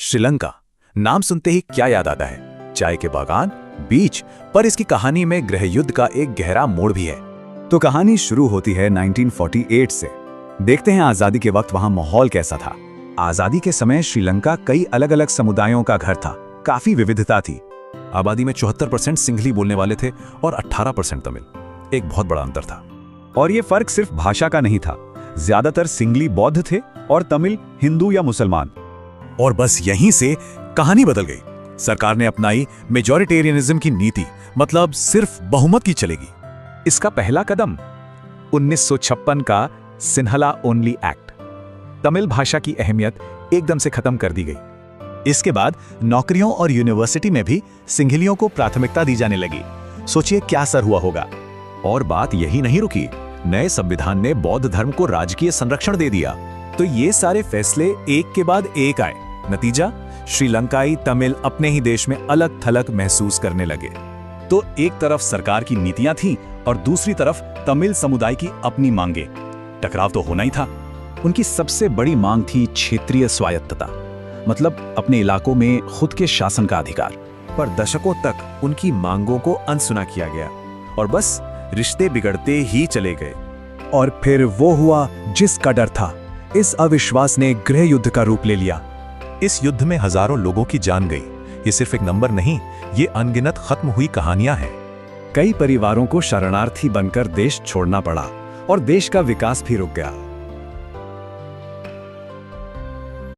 श्रीलंका नाम सुनते ही क्या याद आता है? चाय के बागान, बीच, पर इसकी कहानी में गृह युद्ध का एक गहरा मोड़ भी है। तो कहानी शुरू होती है 1948 से। देखते हैं आजादी के वक्त वहां माहौल कैसा था। आजादी के समय श्रीलंका कई अलग अलग समुदायों का घर था, काफी विविधता थी। आबादी में 74% सिंहली बोलने वाले थे और 18% तमिल। एक बहुत बड़ा अंतर था। और ये फर्क सिर्फ भाषा का नहीं था, ज्यादातर सिंहली बौद्ध थे और तमिल हिंदू या मुसलमान। और बस यहीं से कहानी बदल गई। सरकार ने अपनाई मेजॉरिटेरियनिज्म की नीति, मतलब सिर्फ बहुमत की चलेगी। इसका पहला कदम 1956 का सिन्हला ओनली एक्ट। तमिल भाषा की अहमियत एकदम से खत्म कर दी गई। इसके बाद नौकरियों और यूनिवर्सिटी में भी सिंहलियों को प्राथमिकता दी जाने लगी। सोचिए क्या असर हुआ होगा। और बात यही नहीं रुकी, नए संविधान ने बौद्ध धर्म को राजकीय संरक्षण दे दिया। तो ये सारे फैसले एक के बाद एक आए। नतीजा, श्रीलंकाई तमिल अपने ही देश में अलग थलग महसूस करने लगे। तो एक तरफ सरकार की नीतियां थीं और दूसरी तरफ तमिल समुदाय की अपनी मांगे। टकराव तो होना ही था। उनकी सबसे बड़ी मांग थी क्षेत्रीय स्वायत्तता, मतलब अपने इलाकों में खुद के शासन का अधिकार। पर दशकों तक उनकी मांगों को अनसुना किया गया और बस रिश्ते बिगड़ते ही चले गए। और फिर वो हुआ जिसका डर था। इस अविश्वास ने गृह युद्ध का रूप ले लिया। इस युद्ध में हजारों लोगों की जान गई। ये सिर्फ एक नंबर नहीं, ये अनगिनत खत्म हुई कहानियां हैं। कई परिवारों को शरणार्थी बनकर देश छोड़ना पड़ा और देश का विकास भी रुक गया।